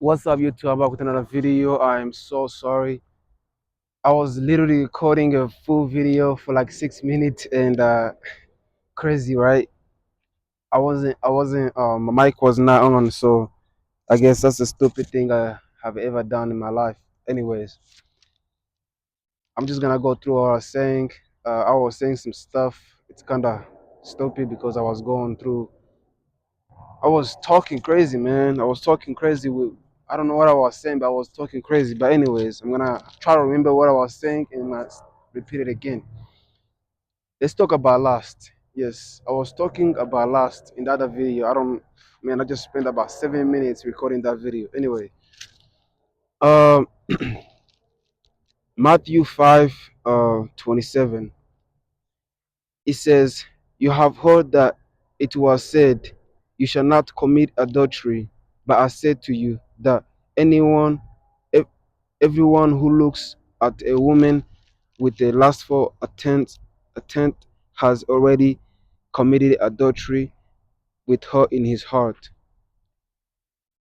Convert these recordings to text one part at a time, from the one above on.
What's up, YouTube? I'm back with another video. I'm so sorry. I was literally recording a full video for like 6 minutes and crazy, right? My mic was not on, so I guess that's a stupid thing I have ever done in my life. Anyways, I'm just gonna go through what I was saying. I was saying some stuff. It's kind of stupid because I was talking crazy, man. I was talking crazy with, I don't know what I was saying, but I was talking crazy. But anyways, I'm gonna try to remember what I was saying and repeat it again. Let's talk about lust. Yes, I was talking about lust in the other video. I just spent about 7 minutes recording that video. Anyway, um, Matthew 5, 27. It says, "You have heard that it was said, 'You shall not commit adultery.' But I said to you that anyone, ev- everyone who looks at a woman with a lustful intent has already committed adultery with her in his heart."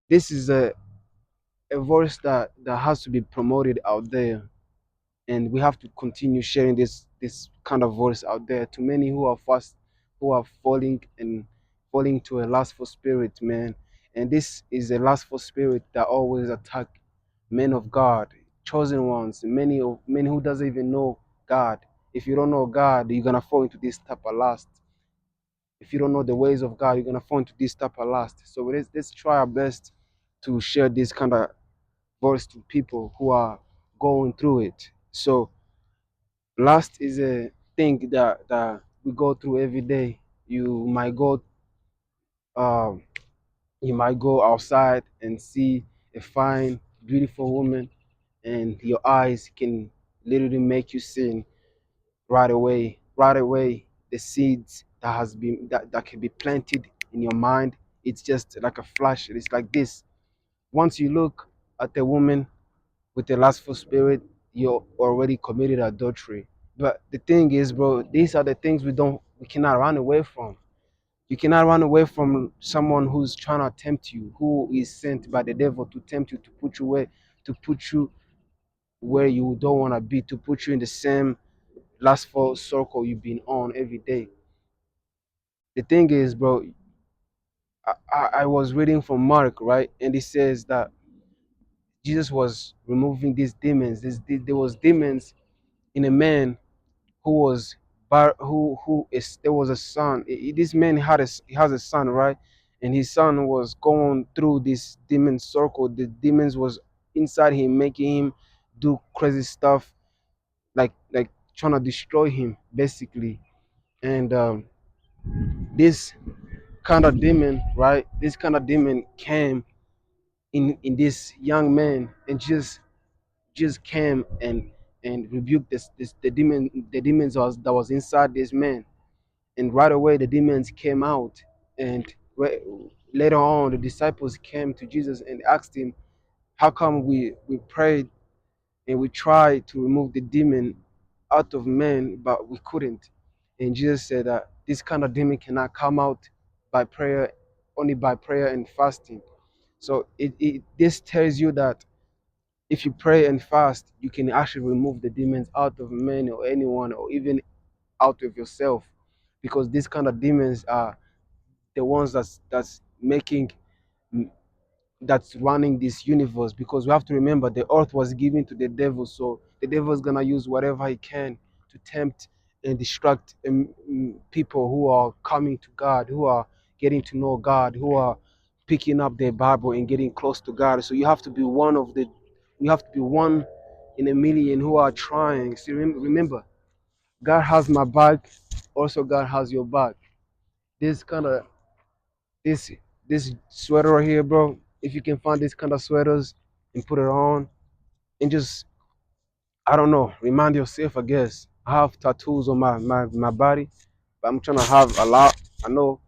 This is a voice that has to be promoted out there, and we have to continue sharing this kind of voice out there to many who are falling to a lustful spirit, man. And this is a lustful spirit that always attack men of God, chosen ones, many who doesn't even know God. If you don't know God, you're gonna fall into this type of lust. If you don't know the ways of God, you're gonna fall into this type of lust. So let's try our best to share this kind of voice to people who are going through it. So lust is a thing that we go through every day. Um, you might go outside and see a fine, beautiful woman, and your eyes can literally make you sin right away. Right away, the seeds that can be planted in your mind, it's just like a flash. It's like this. Once you look at a woman with a lustful spirit, you already committed adultery. But the thing is, bro, these are the things we cannot run away from. You cannot run away from someone who's trying to tempt you, who is sent by the devil to tempt you, to put you where you don't want to be, to put you in the same lustful circle you've been on every day. The thing is, bro, I was reading from Mark, right? And it says that Jesus was removing these demons. There was demons in a man who was who is there was a son. This man he has a son, right? And his son was going through this demon circle. The demons was inside him, making him do crazy stuff, like trying to destroy him basically. And this kind of demon, right? This kind of demon came in this young man and just came and rebuked this the demons that was inside this man. And right away the demons came out. And later on the disciples came to Jesus and asked him, how come we prayed and we tried to remove the demon out of men but we couldn't? And Jesus said that this kind of demon cannot come out by prayer, only by prayer and fasting. So this tells you that if you pray and fast, you can actually remove the demons out of men or anyone or even out of yourself, because these kind of demons are the ones that's making that's running this universe. Because we have to remember the earth was given to the devil, so the devil is gonna use whatever he can to tempt and distract people who are coming to God, who are getting to know God, who are picking up their Bible and getting close to God. So you have to be one in a million who are trying. See, remember, God has my back, also God has your back. This kind of this this sweater right here, bro. If you can find this kind of sweaters and put it on and just, I don't know, remind yourself. I guess I have tattoos on my body, but I'm trying to have a lot. I know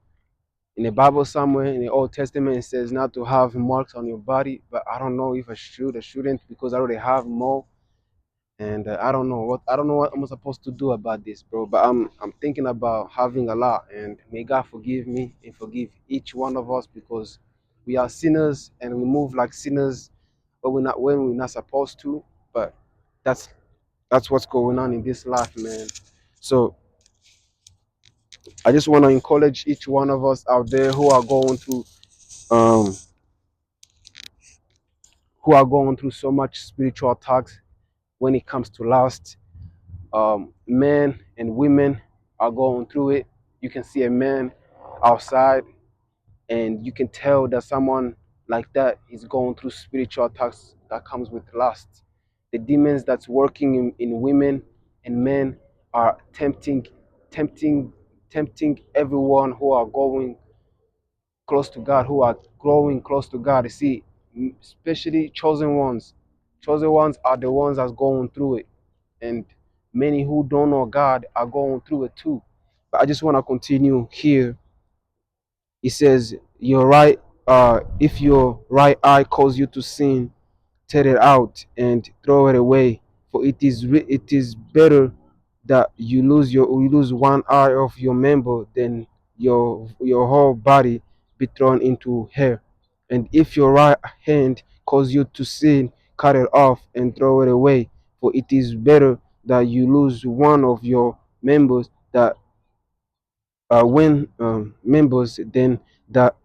in the Bible somewhere in the Old Testament it says not to have marks on your body, but I don't know if I should or shouldn't, because I already have more. And I don't know what I'm supposed to do about this, bro. But I'm thinking about having a lot, and may God forgive me and forgive each one of us, because We are sinners and we move like sinners, but we're not supposed to. But that's that's what's going on in this life, man. So I just want to encourage each one of us out there um who are going through so much spiritual attacks when it comes to lust. Men and women are going through it. You can see a man outside, and you can tell that someone like that is going through spiritual attacks that comes with lust. The demons that's working in women and men are tempting, tempting everyone who are going close to God, who are growing close to God. You see, especially chosen ones. Chosen ones are the ones that's going through it, and many who don't know God are going through it too. But I just want to continue here. It says, "Your right, if your right eye calls you to sin, tear it out and throw it away. For it is better that you lose one eye of your member than your whole body be thrown into hell. And if your right hand cause you to sin, cut it off and throw it away. For it is better that you lose one of your members that when members than that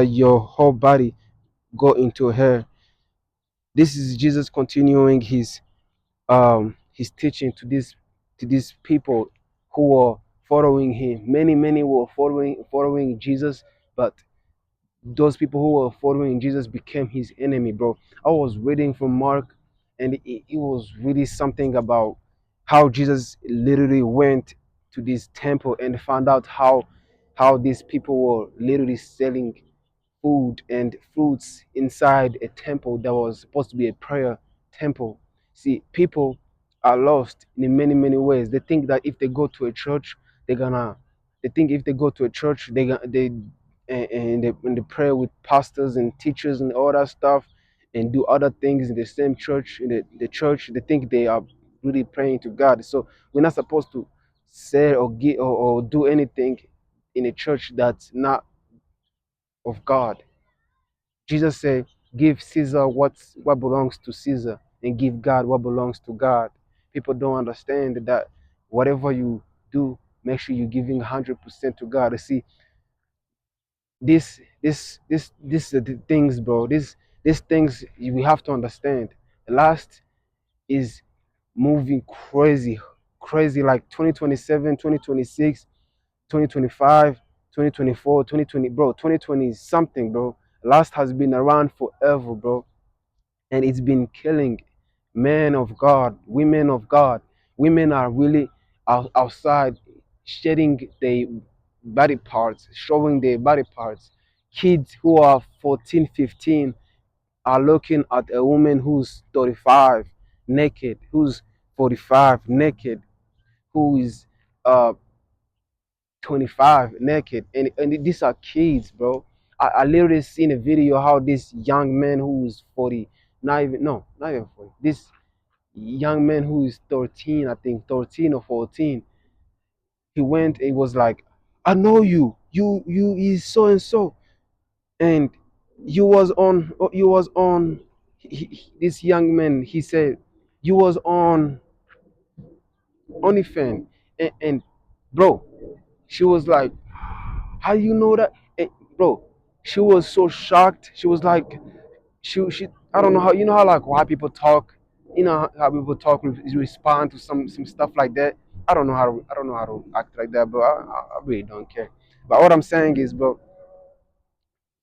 your whole body go into hell." This is Jesus continuing his teaching to these people who were following him. Many were following Jesus, but those people who were following Jesus became his enemy, bro. I was reading from Mark, and it was really something about how Jesus literally went to this temple and found out how these people were literally selling food and fruits inside a temple that was supposed to be a prayer temple. See, people are lost in many ways. They think that if they go to a church, they're gonna. They think if they go to a church, and they pray with pastors and teachers and all that stuff, and do other things in the same church in the church. They think they are really praying to God. So we're not supposed to say or give or do anything in a church that's not of God. Jesus said, "Give Caesar what belongs to Caesar, and give God what belongs to God." People don't understand that whatever you do, make sure you're giving 100% to God. You see, this are the things, bro. These things we have to understand. The last is moving crazy, crazy like 2027, 2026, 2025, 2024, 2020, bro. 2020 is something, bro. Last has been around forever, bro, and it's been killing men of God, women of God. Women are really outside shedding their body parts, showing their body parts. Kids who are 14, 15 are looking at a woman who's 35 naked, who's 45 naked, who is uh 25 naked, and these are kids, bro. I literally seen a video how this young man who is 40, not even 40, this young man who is 13, I think 13 or 14, he went, it was like, "I know you is so and so," and you was on this young man, he said, "You was on OnlyFans," and bro, she was like, "How you know that?" And bro, she was so shocked. She was like, she I don't know how, you know how like why people talk, you know how people talk, respond to some stuff like that. I don't know how to act like that, but I really don't care. But what I'm saying is, bro,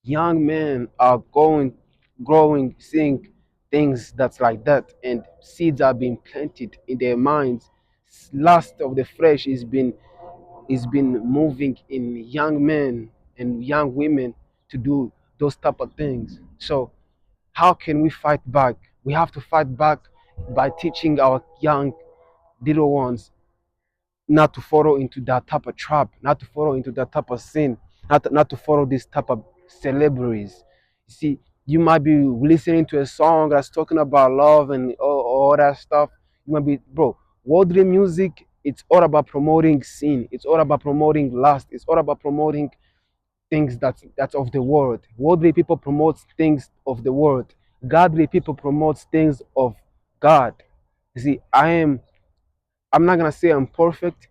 young men are growing, seeing things that's like that, and seeds are being planted in their minds. Lust of the flesh is been moving in young men and young women to do those type of things. So how can we fight back? We have to fight back by teaching our young little ones not to follow into that type of trap, not to follow into that type of sin, not to follow this type of celebrities. You see, you might be listening to a song that's talking about love and all that stuff. You might be, bro, worldly music, it's all about promoting sin. It's all about promoting lust. It's all about promoting things that's of the world. Worldly people promote things of the world. Godly people promote things of God. You see, I'm not gonna say I'm perfect,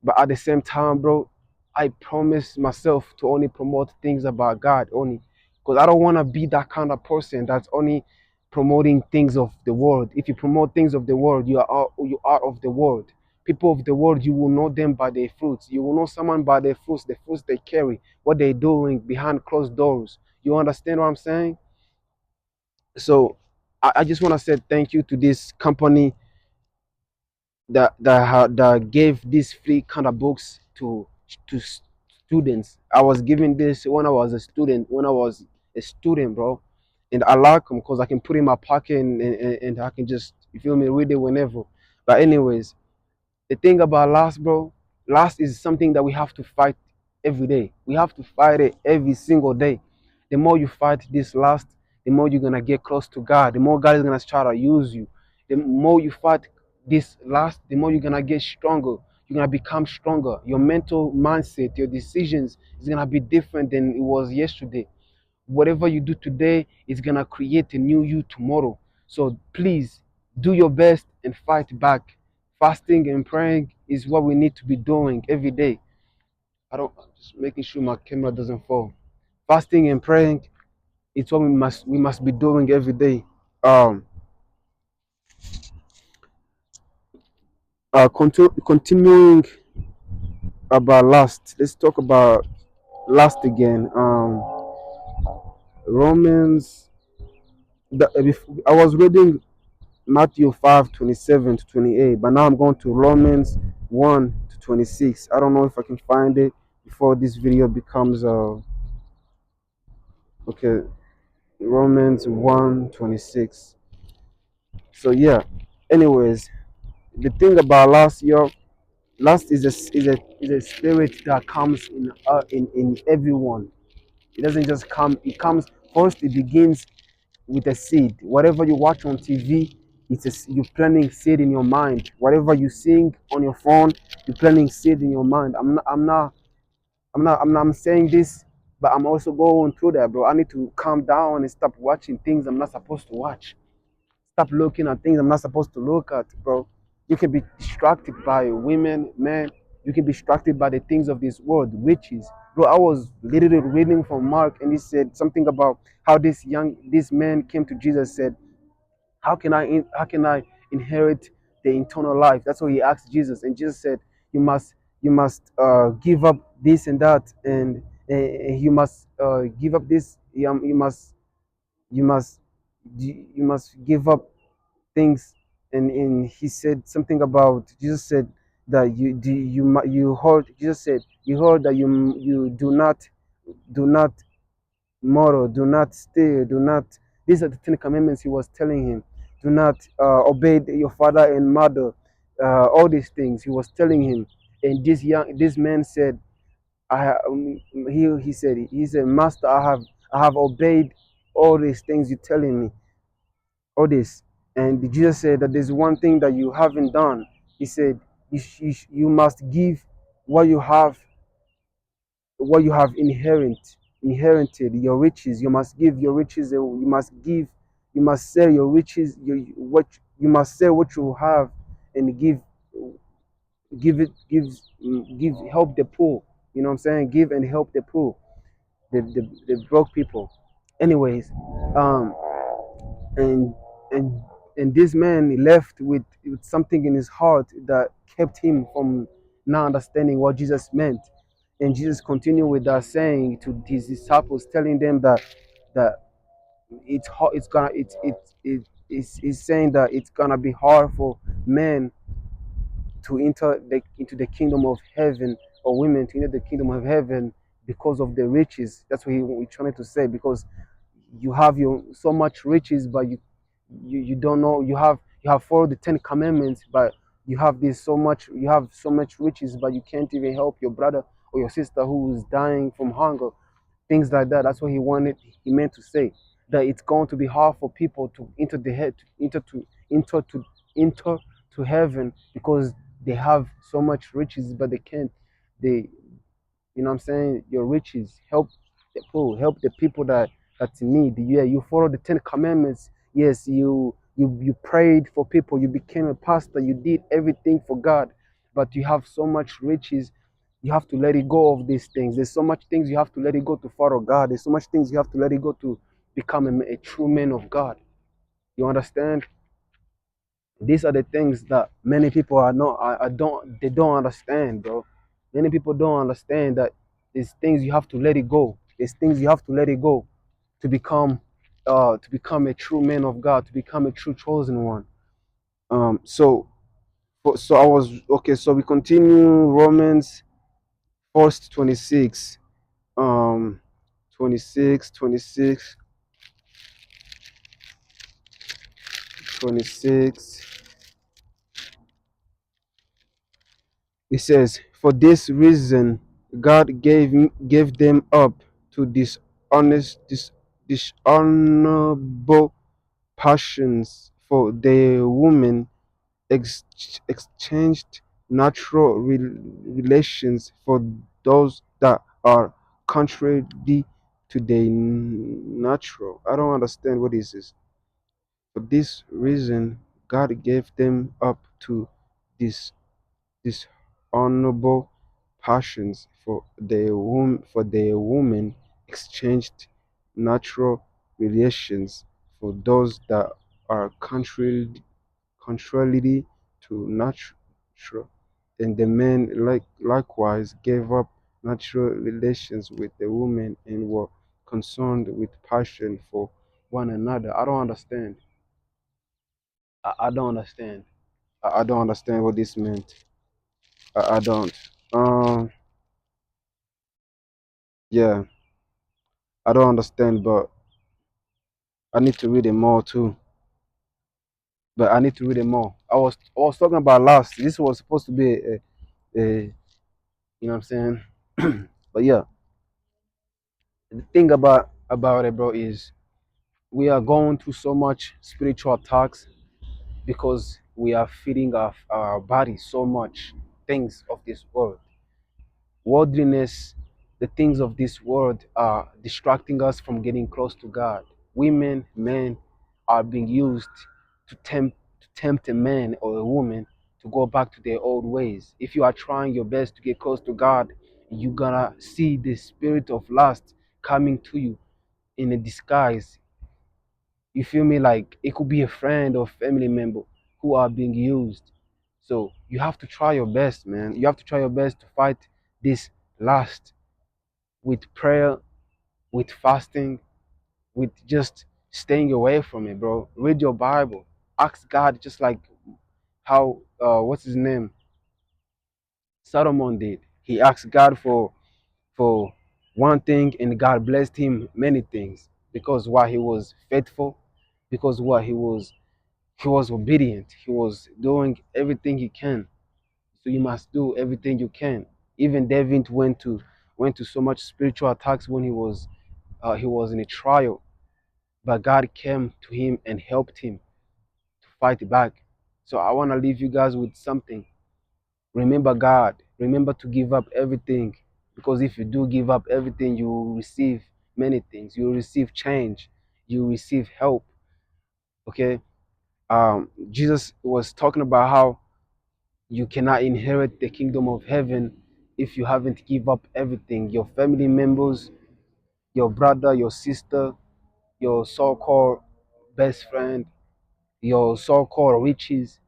but at the same time, bro, I promise myself to only promote things about God only, because I don't want to be that kind of person that's only promoting things of the world. If you promote things of the world, you are of the world. People of the world, you will know them by their fruits. You will know someone by their fruits, the fruits they carry, what they're doing behind closed doors. You understand what I'm saying? So I just want to say thank you to this company that gave these free kind of books to students. I was given this when I was a student. When I was a student, bro, and I like them because I can put it in my pocket and I can just, you feel me, read it whenever. But anyways, the thing about lust, bro, lust is something that we have to fight every day. We have to fight it every single day. The more you fight this lust, the more you're gonna get close to God. The more God is gonna try to use you. The more you fight this lust, the more you're gonna get stronger. You're gonna become stronger. Your mental mindset, your decisions is gonna be different than it was yesterday. Whatever you do today is gonna create a new you tomorrow. So please do your best and fight back. Fasting and praying is what we need to be doing every day. I don't just making sure my camera doesn't fall. Fasting and praying is what we must be doing every day. Um continuing about lust. Let's talk about lust again. Romans I was reading Matthew 5:27 to 28. But now I'm going to Romans 1 to 26. I don't know if I can find it before this video becomes okay. Romans 1:26. So yeah. Anyways, the thing about lust, yo, lust is a spirit that comes in everyone. It doesn't just come, it comes first, it begins with a seed. Whatever you watch on TV, you're planting seed in your mind. Whatever you sing on your phone, you're planting seed in your mind. I'm saying this, but I'm also going through that, bro. I need to calm down and stop watching things I'm not supposed to watch. Stop looking at things I'm not supposed to look at, bro. You can be distracted by women, men. You can be distracted by the things of this world, witches. Bro, I was literally reading from Mark, and he said something about how this man came to Jesus, said, how can I inherit the eternal life? That's what he asked Jesus, and Jesus said, you must give up this and that, and you must give up this. You must you must give up things. And he said something about, Jesus said that you heard, Jesus said, you heard that you do not murder, do not steal, do not. These are the 10 commandments he was telling him. Do not obey your father and mother. All these things he was telling him. And this man said, he said, Master, I have obeyed all these things you're telling me, all this. And Jesus said that there's one thing that you haven't done. He said, you must give what you have, inherited your riches. You must give your riches. You must sell your riches. You must sell what you have and give it give help the poor. You know what I'm saying? Give and help the poor, the broke people. Anyways, um, and and and this man left with something in his heart that kept him from not understanding what Jesus meant. And Jesus continued with that, saying to his disciples, telling them that it's hard, it's saying that it's gonna be hard for men to enter into the kingdom of heaven, or women to enter the kingdom of heaven, because of the riches. That's what he trying to say. Because you have your so much riches, but you don't know, you have followed the 10 commandments, but you have so much riches, but you can't even help your brother or your sister who is dying from hunger, things like that. That's what he meant to say, that it's going to be hard for people to enter the head enter to heaven, because they have so much riches, but they can't, they You know what I'm saying? Your riches help the poor, help the people that's in need. Yeah, you follow the Ten Commandments. Yes, you prayed for people. You became a pastor. You did everything for God, but you have so much riches. You have to let it go of these things. There's so much things you have to let it go to follow God. There's so much things you have to let it go to become a true man of God. You understand? These are the things that many people are not I don't they don't understand, bro. Many people don't understand that there's things you have to let it go. There's things you have to let it go to become a true man of God, to become a true chosen one. So I was okay, so we continue Romans 1st 26. Um 26, 26, 26. It says, "For this reason, God gave them up to dishonorable passions, for their women exchanged natural relations for those that are contrary to their natural." I don't understand what this is. For this reason, God gave them up to this dishonorable passions, for their women exchanged natural relations for those that are contrary to natural, and the men likewise gave up natural relations with the women and were concerned with passion for one another. I don't understand. I don't understand. I don't understand what this meant. I don't. Um, yeah, I don't understand, but I need to read it more too. But I need to read it more. I was talking about last. This was supposed to be a you know what I'm saying. But yeah, the thing about it, bro, is we are going through so much spiritual attacks because we are feeding our body so much things of this world. Worldliness, the things of this world are distracting us from getting close to God. Women, men are being used to tempt a man or a woman to go back to their old ways. If you are trying your best to get close to God, you're gonna see the spirit of lust coming to you in a disguise. You feel me? Like it could be a friend or family member who are being used. So you have to try your best, man. You have to try your best to fight this lust with prayer, with fasting, with just staying away from it, bro. Read your Bible. Ask God, just like how what's his name? Solomon did. He asked God for one thing, and God blessed him many things because why he was faithful, because why he was obedient. He was doing everything he can. So you must do everything you can. Even David went to so much spiritual attacks when he was in a trial, but God came to him and helped him to fight back. So I want to leave you guys with something. Remember God. Remember to give up everything, because if you do give up everything, you will receive many things. You will receive change. You will receive help. Okay. Jesus was talking about how you cannot inherit the kingdom of heaven if you haven't give up everything. Your family members, your brother, your sister, your so-called best friend, your so-called riches.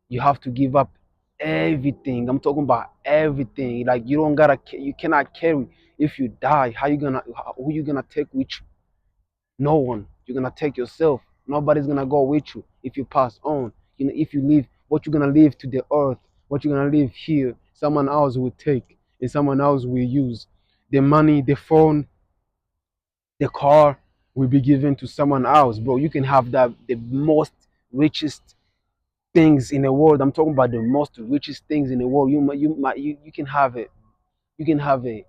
You have to give up everything. I'm talking about everything. Like you don't gotta, you cannot carry. If you die, who you gonna take with you? No one. You're gonna take yourself. Nobody's gonna go with you if you pass on. If you leave, what you're gonna leave to the earth, what you're gonna leave here, someone else will take, and someone else will use. The money, the phone, the car will be given to someone else, bro. You can have the most richest things in the world. I'm talking about the most richest things in the world. You can have it. You can have a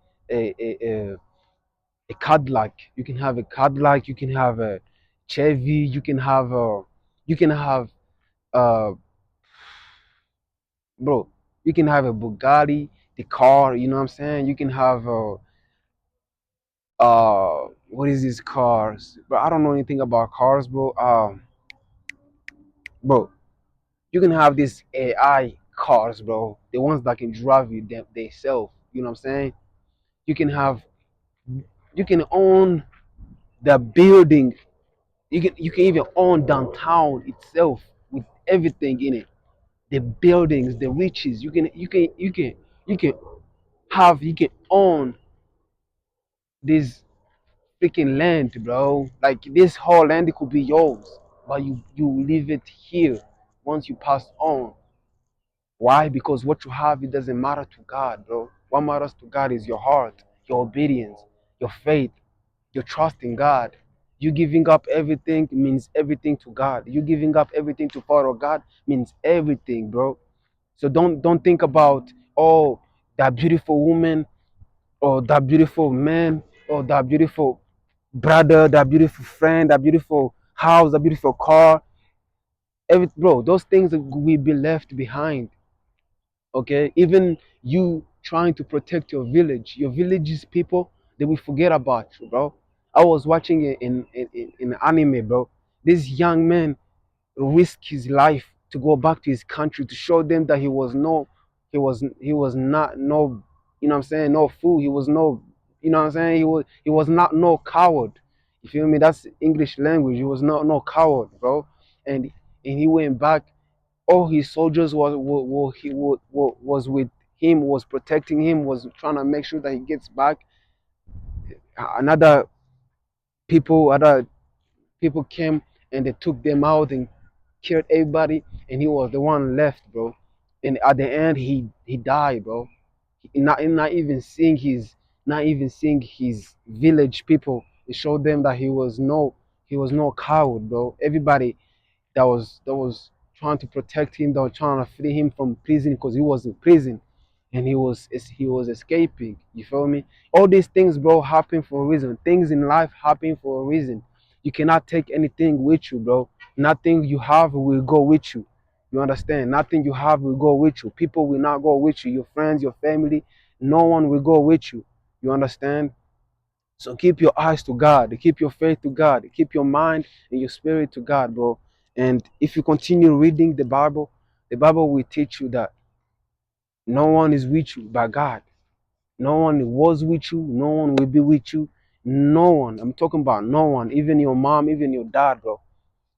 Cadillac. You can have a Cadillac. You can have a Chevy. You can have uh bro. You can have a Bugatti, the car. You know what I'm saying? You can have what is these cars? But I don't know anything about cars, bro. Bro, you can have these AI cars, bro. The ones that can drive you them themselves. You know what I'm saying? You can have, you can own the building. You can even own downtown itself with everything in it. The buildings, the riches. You can own this freaking land, bro. Like this whole land could be yours, but you leave it here once you pass on. Why? Because what you have, it doesn't matter to God, bro. What matters to God is your heart, your obedience, your faith, your trust in God. You giving up everything means everything to God. You giving up everything to follow God means everything, bro. So don't think about, oh, that beautiful woman or that beautiful man or that beautiful brother, that beautiful friend, that beautiful house, that beautiful car. Bro, those things will be left behind. Okay, even you trying to protect your village's people, they will forget about you, bro. I was watching it in anime, bro. This young man risked his life to go back to his country to show them that he was not no, you know what I'm saying, no fool. He was no, you know what I'm saying, he was not no coward. You feel me? That's English language. He was not no coward, bro. And he went back. All his soldiers was with him, was protecting him, was trying to make sure that he gets back. Another other people came and they took them out and killed everybody, and he was the one left, bro. And at the end, he died, bro. Not even seeing his village people. It showed them that he was no coward, bro. Everybody that was trying to protect him, that was trying to free him from prison because he was in prison and he was escaping. You feel me? All these things, bro, happen for a reason. Things in life happen for a reason. You cannot take anything with you, bro. Nothing you have will go with you. You understand? Nothing you have will go with you. People will not go with you. Your friends, your family, no one will go with you. You understand? So keep your eyes to God, keep your faith to God, keep your mind and your spirit to God, bro. And if you continue reading the Bible will teach you that no one is with you but God. No one was with you, no one will be with you. No one. I'm talking about no one, even your mom, even your dad, bro.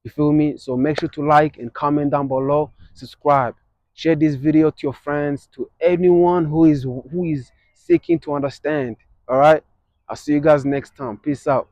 You feel me? So make sure to like and comment down below, subscribe, share this video to your friends, to anyone who is seeking to understand. All right? I'll see you guys next time. Peace out.